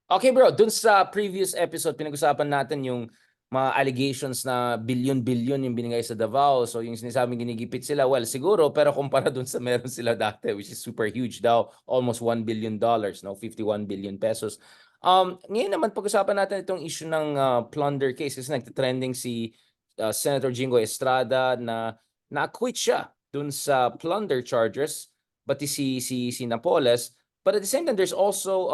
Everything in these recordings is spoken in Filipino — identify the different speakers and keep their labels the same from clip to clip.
Speaker 1: Okay bro, dun sa previous episode, pinag-usapan natin yung mga allegations na billion-billion yung binigay sa Davao. So yung sinasabing ginigipit sila, well, siguro, pero kumpara dun sa meron sila dati, which is super huge daw, almost $1 billion, no? 51 billion pesos. Ngayon naman, pag-usapan natin itong issue ng plunder case kasi nagtitrending si Senator Jingo Estrada na na-acquit siya dun sa plunder charges, pati si Napoles. But at the same time, there's also,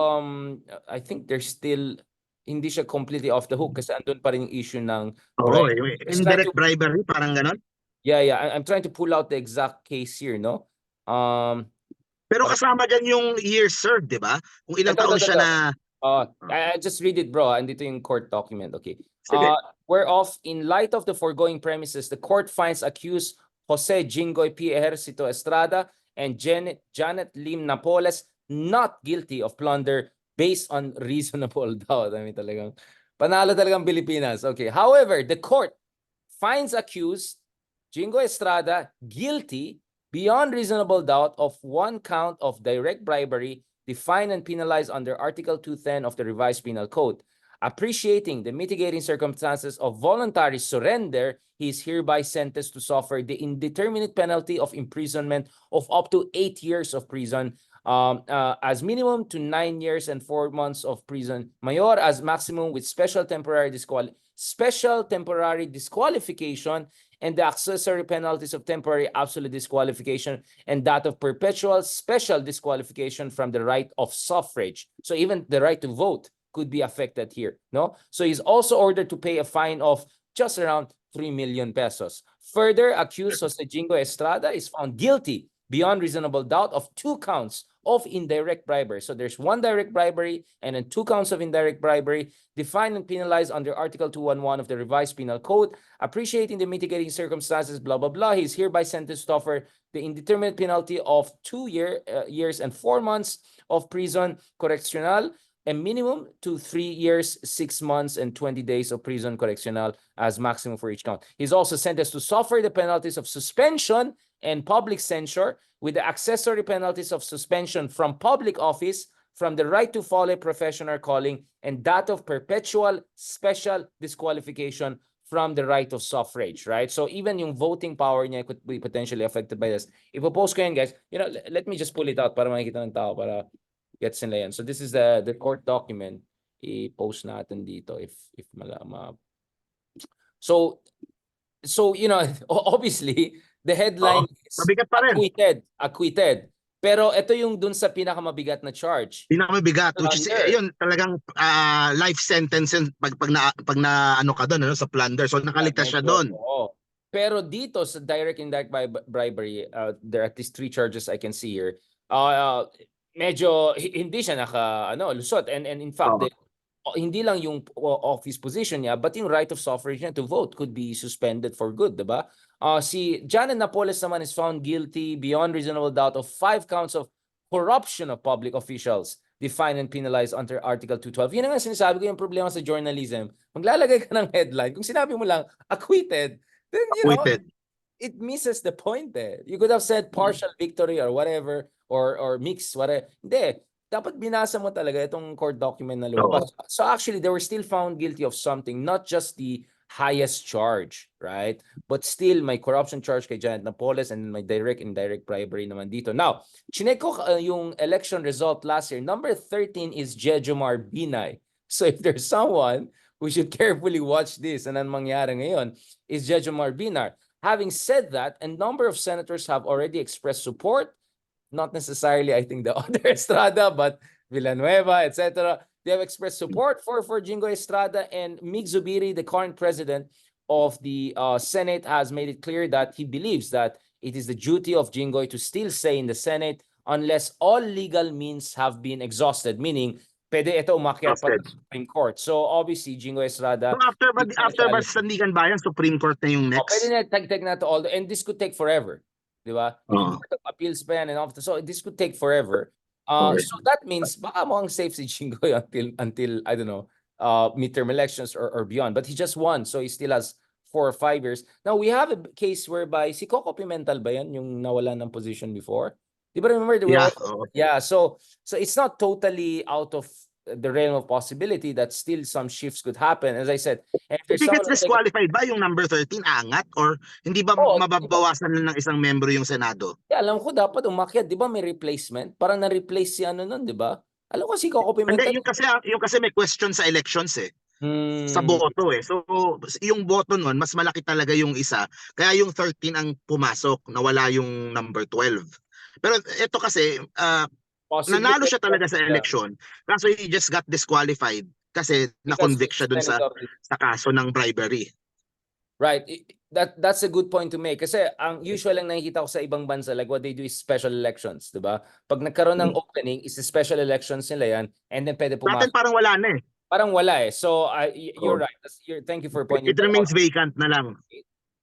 Speaker 1: I think there's still, hindi siya completely off the hook kasi andun pa rin yung issue ng
Speaker 2: Oo,
Speaker 1: bribe. Just trying
Speaker 2: indirect
Speaker 1: to,
Speaker 2: bribery, parang ganon.
Speaker 1: yeah, I'm trying to pull out the exact case here, no? Um,
Speaker 2: Pero
Speaker 1: okay,
Speaker 2: kasama dyan yung years served, di ba? Kung ilang taon siya
Speaker 1: ito.
Speaker 2: na...
Speaker 1: I just read it, bro. Andito yung court document, okay.
Speaker 2: Sige.
Speaker 1: Whereof, in light of the foregoing premises, the court finds accused Jose Jingoy P. Ejercito Estrada and Janet Lim Napoles not guilty of plunder based on reasonable doubt. I mean, talagang panalo talagang Pilipinas. Okay. However, the court finds accused Jingo Estrada guilty beyond reasonable doubt of one count of direct bribery defined and penalized under Article 210 of the Revised Penal Code. Appreciating the mitigating circumstances of voluntary surrender, he is hereby sentenced to suffer the indeterminate penalty of imprisonment of up to 8 years of prison, as minimum to 9 years and 4 months of prison, mayor as maximum with special temporary disqualification and the accessory penalties of temporary absolute disqualification and that of perpetual special disqualification from the right of suffrage. So even the right to vote could be affected here, no? So he's also ordered to pay a fine of just around 3 million pesos. Further, accused Jose Jingo Estrada is found guilty beyond reasonable doubt of 2 counts of indirect bribery. So there's 1 direct bribery and then 2 counts of indirect bribery defined and penalized under Article 211 of the Revised Penal Code. Appreciating the mitigating circumstances, blah, blah, blah, he's hereby sentenced to suffer the indeterminate penalty of 2 years and 4 months of prison correctional, a minimum to 3 years, 6 months, and 20 days of prison correctional as maximum for each count. He's also sentenced to suffer the penalties of suspension and public censure with the accessory penalties of suspension from public office, from the right to follow professional calling, and that of perpetual special disqualification from the right of suffrage, right? So even yung voting power niya could be potentially affected by this. Ipo-post ko yan, guys. Let me just pull it out para makikita ng tao, para gets nila yan. So this is the court document. I-post natin dito if malama. So obviously, the
Speaker 2: Oo,
Speaker 1: headline is
Speaker 2: mabigat pa rin.
Speaker 1: acquitted. Pero ito yung dun sa pinakamabigat na charge.
Speaker 2: Pinakamabigat, which is,
Speaker 1: Plunder.
Speaker 2: yun, talagang life sentence yun pag na ano ka doon, ano, sa plunder. So, nakaligtas siya
Speaker 1: Medyo,
Speaker 2: doon.
Speaker 1: oo. Pero dito sa direct indirect bribery, there are at least 3 charges I can see here. Medyo hindi siya lusot, and in fact
Speaker 2: Oo.
Speaker 1: hindi lang yung office position niya, but yung right of suffrage niya to vote could be suspended for good, diba? Si Janet Napoles naman is found guilty beyond reasonable doubt of 5 counts of corruption of public officials defined and penalized under Article 212. Yun ang sinasabi ko, yung problema sa journalism. Maglalagay ka ng headline. Kung sinabi mo lang, acquitted, then,
Speaker 2: Acquitted.
Speaker 1: it misses the point eh. You could have said partial victory or whatever, or mixed, whatever. Hindi. Dapat binasa mo talaga itong court document na
Speaker 2: Oo.
Speaker 1: lumabas. So actually, they were still found guilty of something, not just the highest charge, right? But still, may corruption charge kay Janet Napoles and may direct indirect bribery naman dito. Now, chinek ko yung election result last year. Number 13 is Jejomar Binay. So if there's someone who should carefully watch this and anong mangyari ngayon, is Jejomar Binay. Having said that, a number of senators have already expressed support, not necessarily, I think, the other Estrada, but Villanueva, etc. They have expressed support for Jingo Estrada, and Mig Zubiri, the current president of the Senate, has made it clear that he believes that it is the duty of Jingoy to still stay in the Senate unless all legal means have been exhausted, meaning pwede ito umakyat pa
Speaker 2: Trusted.
Speaker 1: sa Supreme Court. So obviously, Jingo
Speaker 2: So,
Speaker 1: Estrada,
Speaker 2: after ba sa Sandigan Bayan, Supreme Court na yung
Speaker 1: pwede
Speaker 2: next?
Speaker 1: na tag-tag na to all, and this could take forever. Di ba? Yung
Speaker 2: Oo.
Speaker 1: Court of Appeals pa yan and after. So this could take forever.
Speaker 2: Okay.
Speaker 1: So that means baka mo ang safe si Jinggoy until I don't know, midterm elections or beyond. But he just won, so he still has 4 or 5 years. Now we have a case whereby si Coco Pimental ba yan yung nawala ng position before? Di ba remember?
Speaker 2: Yeah. Oo.
Speaker 1: Yeah, so it's not totally out of the realm of possibility that still some shifts could happen. As I said, and if there's
Speaker 2: Hindi
Speaker 1: someone
Speaker 2: gets disqualified ba yung number 13 angat or hindi ba
Speaker 1: oh,
Speaker 2: mababawasan na ng isang membro yung Senado?
Speaker 1: alam ko dapat umakyat, 'di ba may replacement? Parang na-replace si ano nun, 'di ba? Alam ko si Coco Pimentel.
Speaker 2: Hindi, yung kasi may question sa elections sa
Speaker 1: Hmm.
Speaker 2: boto So yung boto nun mas malaki talaga yung isa. Kaya yung 13 ang pumasok, nawala yung number 12. Pero ito kasi
Speaker 1: Possibly
Speaker 2: nanalo siya talaga sa
Speaker 1: yeah.
Speaker 2: election. Kaso he just got disqualified kasi
Speaker 1: Because
Speaker 2: na-convict siya dun sa kaso ng bribery.
Speaker 1: right. That's a good point to make. Kasi ang usual lang nakikita ko sa ibang bansa, like what they do is special elections, di ba? Pag nagkaroon ng opening, is special elections nila yan, and then pwede
Speaker 2: Sa atin
Speaker 1: pumasok.
Speaker 2: parang wala na
Speaker 1: Parang wala eh. So, you're
Speaker 2: Oh.
Speaker 1: right. Thank you for pointing
Speaker 2: It remains vacant na lang.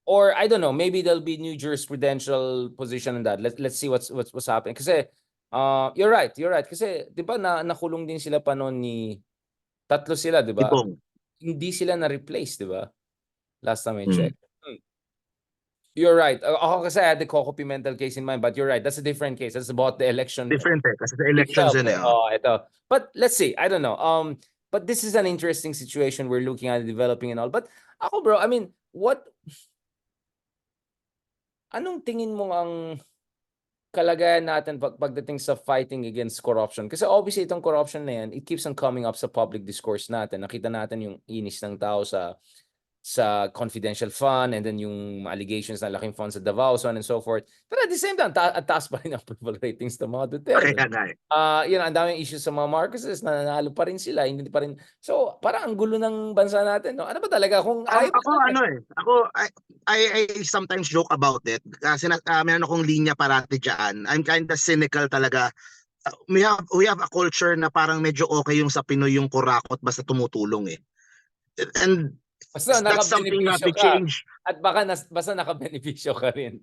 Speaker 1: Or I don't know, maybe there'll be new jurisprudential position on that. Let's see what's happening. Kasi you're right. Kasi 'di ba nakulong din sila pa noon tatlo sila, 'di ba?
Speaker 2: Tipong.
Speaker 1: Hindi sila na-replace, 'di ba? Last time I
Speaker 2: Hmm.
Speaker 1: checked. You're right. Ako kasi I had the Coco Pimentel case in mind, but you're right. That's a different case. That's about the election.
Speaker 2: Different kasi sa elections yun
Speaker 1: ito. But let's see. I don't know. But this is an interesting situation we're looking at developing and all. But ako bro, I mean, anong tingin mo ang kalagayan natin pagdating sa fighting against corruption? Kasi obviously itong corruption na yan, it keeps on coming up sa public discourse natin. Nakita natin yung inis ng tao sa confidential fund and then yung allegations na laking funds sa Davao, so on and so forth. Pero at the same time, taas pa rin ang approval ratings ng mga Duterte.
Speaker 2: Kaya nga
Speaker 1: Ang daming issues sa mga Marcoses, nananalo pa rin sila, hindi pa rin. So, parang ang gulo ng bansa natin, no? Ano ba talaga kung
Speaker 2: I sometimes joke about it kasi meron akong linya parati diyan. I'm kind of cynical talaga. We have a culture na parang medyo okay yung sa Pinoy yung kurakot basta tumutulong And
Speaker 1: basta
Speaker 2: that's something not to change.
Speaker 1: At basta nakabenepisyo ka rin.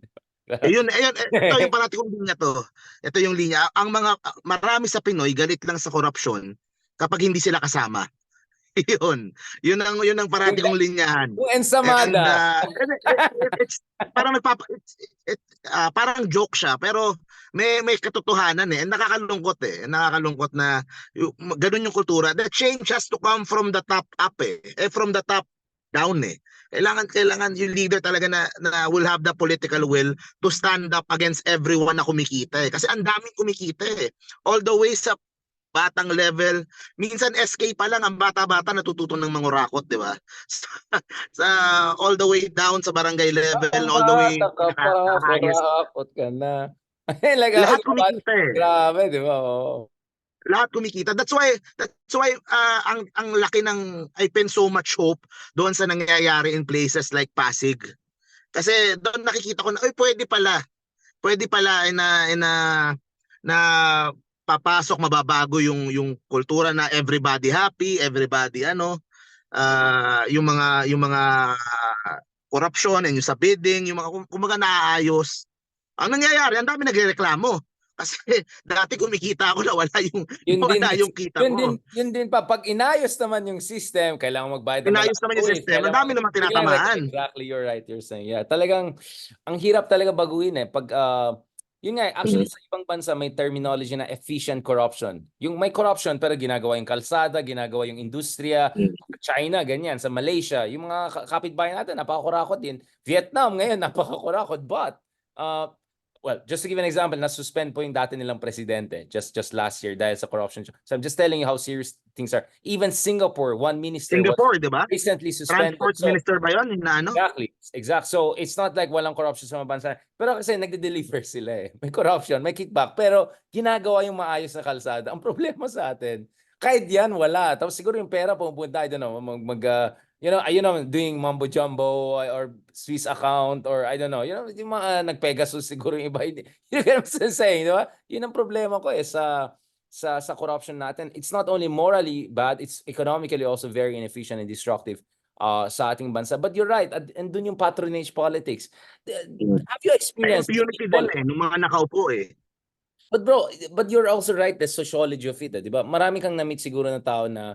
Speaker 2: Ito yung parati kong linya to. Ito yung linya. Marami sa Pinoy galit lang sa korupsyon kapag hindi sila kasama. Yun ang parati kong linyahan.
Speaker 1: Yung ensamada.
Speaker 2: It's parang joke siya pero may katotohanan Nakakalungkot Nakakalungkot na ganun yung kultura. The change has to come from the top up from the top down Kailangan yung leader talaga na will have the political will to stand up against everyone na kumikita Kasi ang daming kumikita all the way sa batang level. Minsan SK pa lang ang bata-bata natututo ng mangurakot, di ba? Sa all the way down sa barangay level, all the way
Speaker 1: Kurakot ka na.
Speaker 2: Lahat kumikita
Speaker 1: Grabe, di ba?
Speaker 2: Lahat kumikita. That's why ang laki ng I pin so much hope doon sa nangyayari in places like Pasig. Kasi doon nakikita ko na pwede pala na papasok mababago yung kultura na everybody happy, everybody yung mga corruption and yung sa bidding, yung mga kumbaga naaayos. Ang nangyayari, ang dami nagrereklamo. Kasi dati kumikita ako na wala yung kita ko.
Speaker 1: Yun din pa, pag inayos naman yung system, kailangan magbayad ng
Speaker 2: inayos naman yung system, ang dami naman tinatamaan.
Speaker 1: Exactly, you're right, you're saying. Yeah, talagang, ang hirap talaga baguhin Pag, yun nga, actually sa ibang bansa may terminology na efficient corruption. Yung may corruption pero ginagawa yung kalsada, ginagawa yung industriya, China, ganyan, sa Malaysia, yung mga kapitbahay natin, napakakurakot din. Vietnam ngayon, napakakurakot. But, well, just to give an example, na-suspend po yung dati nilang presidente just last year dahil sa corruption. So I'm just telling you how serious things are. Even Singapore, one minister was
Speaker 2: di ba?
Speaker 1: recently suspended.
Speaker 2: Transport minister ba yun?
Speaker 1: Exactly. So it's not like walang corruption sa mga bansa. Pero kasi nagde-deliver sila May corruption, may kickback. Pero ginagawa yung maayos na kalsada. Ang problema sa atin, kahit yan, wala. Tapos siguro yung pera pumunta, I don't know, doing mumbo jumbo or Swiss account or I don't know, yung mga nag-Pegasus siguro yung iba. You get what I'm saying, di ba? Yun ang problema ko sa corruption natin. It's not only morally bad, it's economically also very inefficient and destructive sa ating bansa. But you're right, and dun yung patronage politics. Have you experienced
Speaker 2: Impunity din ng mga nakaupo
Speaker 1: But bro, but you're also right, the sociology of it, di ba? Marami kang na-meet siguro na tao na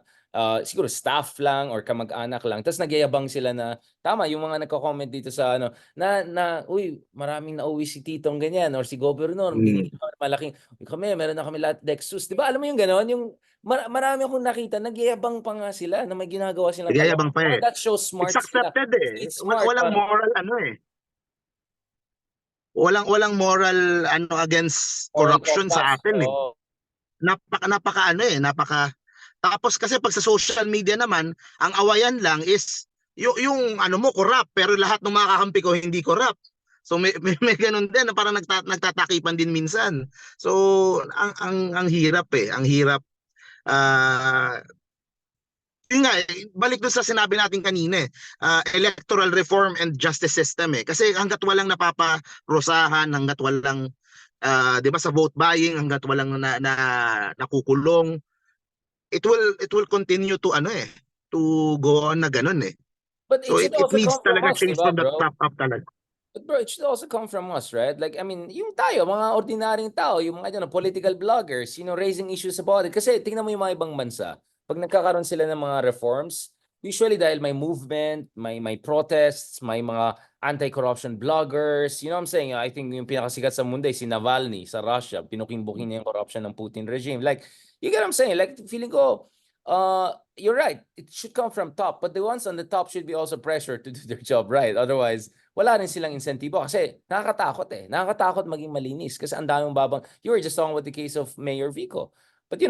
Speaker 1: siguro staff lang or kamag-anak lang. Tapos nagyayabang sila na tama yung mga nagko-comment dito sa ano na uy, maraming nauwi si titong ganyan or si gobernador, binigyan pa malaking kami, meron na kami lahat Lexus. Di ba? Alam mo yung gano'n, yung marami akong nakita, nagyayabang pa nga sila na may ginagawa silang
Speaker 2: Nagyayabang pa
Speaker 1: kalokohan.
Speaker 2: eh.
Speaker 1: That shows
Speaker 2: It's
Speaker 1: smart sila.
Speaker 2: accepted eh.
Speaker 1: It's smart,
Speaker 2: Walang
Speaker 1: parang
Speaker 2: moral ano eh. Walang moral ano against
Speaker 1: moral
Speaker 2: corruption sa
Speaker 1: compass.
Speaker 2: atin eh.
Speaker 1: Oh.
Speaker 2: Napaka ano eh, tapos kasi pag sa social media naman, ang awayan lang is yung ano mo corrupt pero lahat ng mga kakampi ko hindi corrupt. So may ganun din na parang nagtatakipan din minsan. So ang hirap eh, ang hirap ah yun nga, balik doon sa sinabi natin kanina electoral reform and justice system eh. Kasi hanggat walang napaparusahan, hanggat walang 'di ba sa vote buying, hanggat walang nakukulong, it will continue to ano eh, to go on na ganun eh.
Speaker 1: But it
Speaker 2: So
Speaker 1: should
Speaker 2: it
Speaker 1: also
Speaker 2: needs
Speaker 1: come from
Speaker 2: talaga
Speaker 1: us, di
Speaker 2: change
Speaker 1: ba,
Speaker 2: from the
Speaker 1: bro?
Speaker 2: top up talaga.
Speaker 1: But bro, it should also come from us, right? Like, I mean, yung tayo, mga ordinaryong tao, yung mga political bloggers, raising issues about it. Kasi tingnan mo yung mga ibang bansa, pag nagkakaroon sila ng mga reforms, usually dahil may movement, may protests, may mga anti-corruption bloggers, you know what I'm saying? I think yung pinakasikat sa mundo si Navalny sa Russia, pinuking-buking niya yung corruption ng Putin regime. Like, you get what I'm saying? Like, feeling ko, you're right. It should come from top, but the ones on the top should be also pressured to do their job right. Otherwise, wala rin silang insentibo kasi nakakatakot eh. Nakakatakot maging malinis kasi ang daming babang. You were just talking about the case of Mayor Vico. But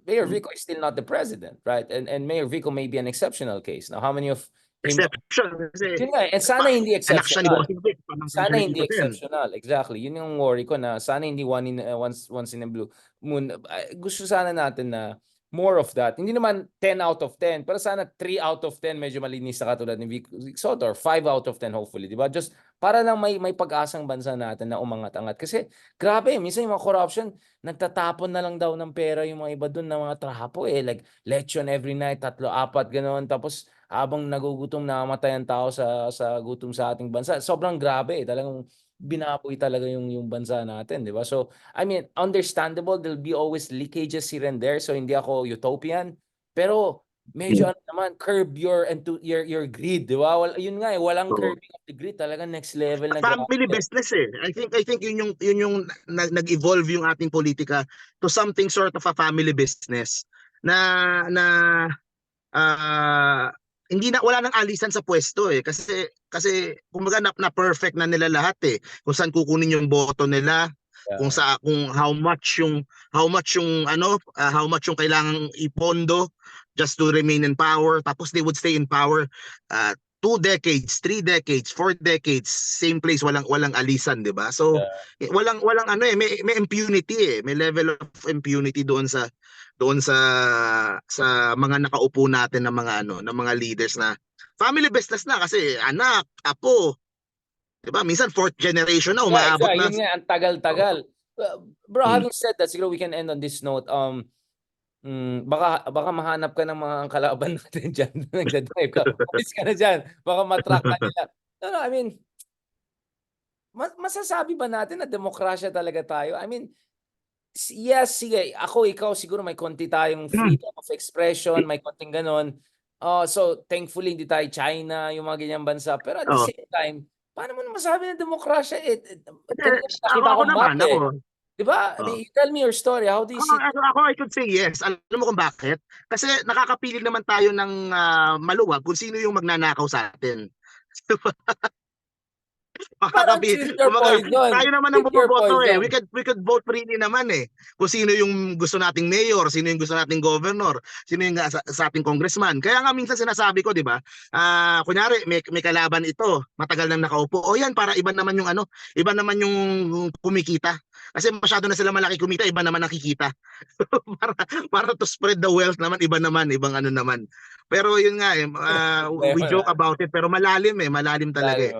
Speaker 1: Mayor Vico is still not the president, right? And Mayor Vico may be an exceptional case. Now, how many of him?
Speaker 2: Exception kasi
Speaker 1: Yun nga, and sana hindi
Speaker 2: anak siya ni
Speaker 1: exceptional.
Speaker 2: Bossing Vic, pamangkin siya
Speaker 1: Sana
Speaker 2: ni
Speaker 1: hindi
Speaker 2: Tito Sen.
Speaker 1: exceptional. Exactly. Yun yung worry ko na sana hindi once in a blue moon. Gusto sana natin na more of that. Hindi naman 10 out of 10, pero sana 3 out of 10 medyo malinis na katulad ni Vic Soto or 5 out of 10 hopefully, di ba? Just para lang may pag-asang bansa natin na umangat-angat. Kasi grabe, minsan yung mga corruption, nagtatapon na lang daw ng pera yung mga iba doon ng mga trapo eh. Like lechon every night, 3, 4, ganoon. Tapos habang nagugutom, namamatay ang tao sa gutom sa ating bansa. Sobrang grabe eh. Talagang binaboy talaga yung bansa natin, di ba? So, I mean, understandable, there'll be always leakages here and there. So, hindi ako utopian. Pero, medyo ano naman, curb your greed, di ba? Yun nga eh, walang
Speaker 2: So,
Speaker 1: curbing of the greed. Talaga next level na
Speaker 2: family
Speaker 1: grabe.
Speaker 2: business eh. I think yun yung nag-evolve yung ating politika to something sort of a family business na ah hindi na wala nang alisan sa pwesto eh kasi kumbaga na perfect na nila lahat eh kung saan kukunin yung boto nila kung how much yung kailangang ipondo just to remain in power tapos they would stay in power 2 decades, 3 decades, 4 decades same place walang alisan 'di ba so walang ano eh may impunity may level of impunity doon sa mga nakaupo natin ng mga leaders na family business na kasi anak, apo, 'di ba? Minsan fourth generation na umaabot
Speaker 1: Exactly.
Speaker 2: na.
Speaker 1: Yun nga, ang tagal-tagal. Bro, having said that, siguro we can end on this note. Baka mahanap ka ng mga kalaban natin dyan. Nagdadrive ka. Umalis ka na dyan. Baka matrack ka nila. No, I mean, masasabi ba natin na demokrasya talaga tayo? I mean, yes, sige. Ako, ikaw, siguro may konti tayong freedom of expression, may konting ganon. So, thankfully, hindi tayo China, yung mga ganyang bansa. Pero at the
Speaker 2: Oh.
Speaker 1: same time, paano mo na masabi na demokrasya? Kanina
Speaker 2: Ako
Speaker 1: nakita akong map
Speaker 2: naman,
Speaker 1: eh.
Speaker 2: ako.
Speaker 1: Diba? I
Speaker 2: Oh.
Speaker 1: mean, tell me your story. How do you see it?
Speaker 2: Ako, I could say yes. Alam mo kung bakit? Kasi nakakapili naman tayo ng maluwag kung sino yung magnanakaw sa atin.
Speaker 1: Parang choose your
Speaker 2: Kumbaga,
Speaker 1: poison.
Speaker 2: tayo naman ang
Speaker 1: Choose your
Speaker 2: bumoboto eh.
Speaker 1: poison.
Speaker 2: We could vote freely naman eh. Kung sino yung gusto nating mayor, sino yung gusto nating governor, sino yung sa ating congressman. Kaya nga minsan sinasabi ko, 'di ba? Kunyari may kalaban ito, matagal nang nakaupo. O yan para iba naman yung kumikita. Kasi masyado na sila malaki kumita, iba naman nakikita. para to spread the wealth naman, ibang ano naman. Pero yun nga we joke about it pero malalim talaga eh.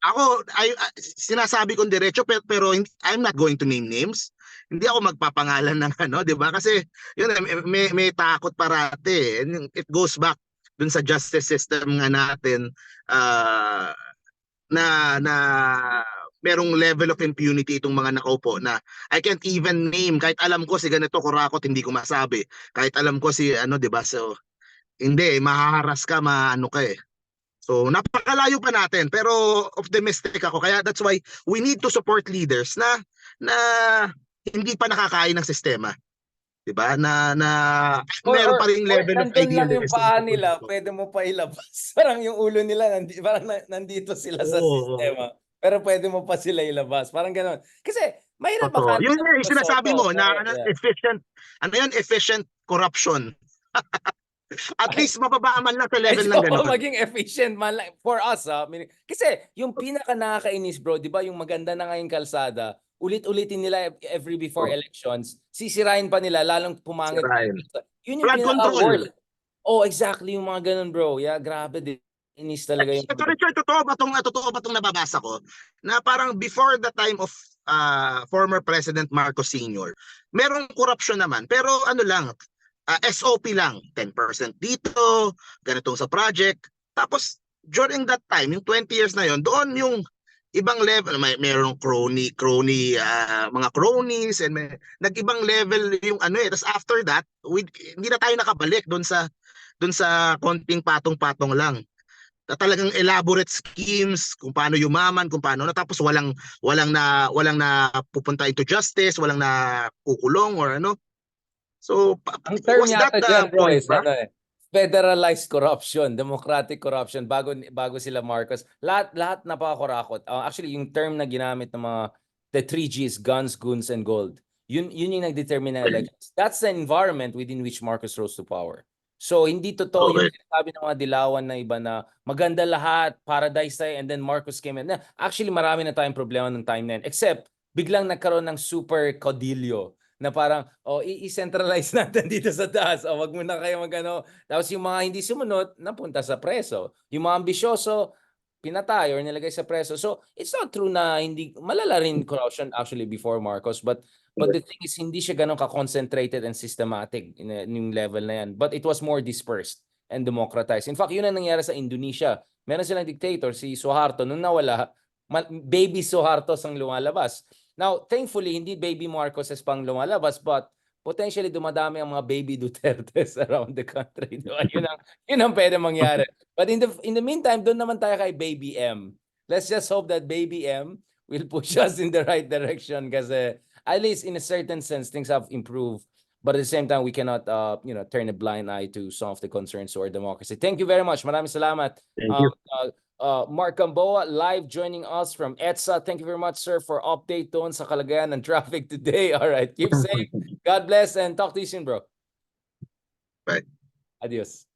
Speaker 2: Ako sinasabi kong diretso pero I'm not going to name names. Hindi ako magpapangalan ng 'di ba? Kasi yun may takot parate. And it goes back dun sa justice system nga natin na merong level of impunity itong mga nakaupo na I can't even name, kahit alam ko si ganito kurakot hindi ko masabi, kahit alam ko si ano, 'di ba? So hindi, mahaharas ka, maano ka eh. So napakalayo pa natin, pero optimistic ako, kaya that's why we need to support leaders na hindi pa nakakain ng sistema, 'di ba? Na meron pa ring level of
Speaker 1: nandun lang yung
Speaker 2: idealism.
Speaker 1: paa nila, pwede mo pa ilabas. Parang yung ulo nila, parang nandito sila sa
Speaker 2: Oo,
Speaker 1: sistema. Pero pwede mo pa sila ilabas. Parang gano'n. Kasi mahirap
Speaker 2: totoo.
Speaker 1: makanta
Speaker 2: Yun
Speaker 1: ng
Speaker 2: yung sinasabi
Speaker 1: Soto.
Speaker 2: mo na
Speaker 1: Correct,
Speaker 2: ano,
Speaker 1: yeah.
Speaker 2: efficient corruption. At least mababa man lang sa level ng
Speaker 1: Medyo
Speaker 2: gano'n.
Speaker 1: maging efficient man lang for us, kasi yung pinaka nakakainis, bro, 'di ba, yung maganda na ngayong kalsada, ulit-ulitin nila every before
Speaker 2: Oh,
Speaker 1: elections, sisirain pa nila lalong pumangit pa yung
Speaker 2: sirain.
Speaker 1: kalsada. Yun yung
Speaker 2: Flood
Speaker 1: pinaka
Speaker 2: control.
Speaker 1: worst. Oh, exactly yung mga ganun, bro. Yeah, grabe din. Inis talaga yung
Speaker 2: Ito, Richard, totoo ba itong nababasa ko? Na parang before the time of former President Marcos Sr., merong corruption naman. Pero ano lang, SOP lang. 10% dito, ganitong sa project. Tapos, during that time, yung 20 years na yon, doon yung ibang level, merong mga cronies, and nag-ibang level yung ano eh. Tapos after that, hindi na tayo nakabalik doon sa konting patong-patong lang, na talagang elaborate schemes kung paano yumaman, kung paano na, tapos walang na pupunta into justice, walang na kukulong or ano. So
Speaker 1: Ang term
Speaker 2: was that
Speaker 1: yata
Speaker 2: the
Speaker 1: dyan, bro,
Speaker 2: point
Speaker 1: is
Speaker 2: ba?
Speaker 1: federalized corruption, democratic corruption, bago sila Marcos. Lahat napakakurakot. Actually, yung term na ginamit ng mga the 3Gs, guns, goons, and gold, yun yung nagdetermine ng elections. That's the environment within which Marcos rose to power. So, hindi totoo yung
Speaker 2: Okay.
Speaker 1: sinasabi ng mga dilawan na iba na maganda lahat, paradise tayo, and then Marcos came in. Actually, marami na tayong problema ng time na yun. Except, biglang nagkaroon ng super caudillo na parang, i-centralize natin dito sa taas. Wag mo na kayo magano. Tapos yung mga hindi sumunod, napunta sa preso. Yung mga ambisyoso, pinatay or nilagay sa preso. So, it's not true na hindi, malala rin corruption actually before Marcos, but the thing is, hindi siya ganun ka-concentrated and systematic in yung level na yan. But it was more dispersed and democratized. In fact, yun ang nangyari sa Indonesia. Meron silang dictator, si Suharto. Nung nawala, baby Suharto ang lumalabas. Now, thankfully, hindi baby Marcos pang lumalabas, but potentially dumadami ang mga baby Dutertes around the country. Diba? Yun ang pwede mangyari. But in the meantime, doon naman tayo kay baby M. Let's just hope that baby M will push us in the right direction kasi at least in a certain sense, things have improved. But at the same time, we cannot turn a blind eye to some of the concerns to our democracy. Thank you very much. Maraming salamat.
Speaker 2: Thank you.
Speaker 1: Mark Gamboa live joining us from EDSA. Thank you very much, sir, for update doon sa kalagayan ng traffic today. All right. Keep safe. God bless and talk to you soon, bro.
Speaker 2: Bye.
Speaker 1: Adios.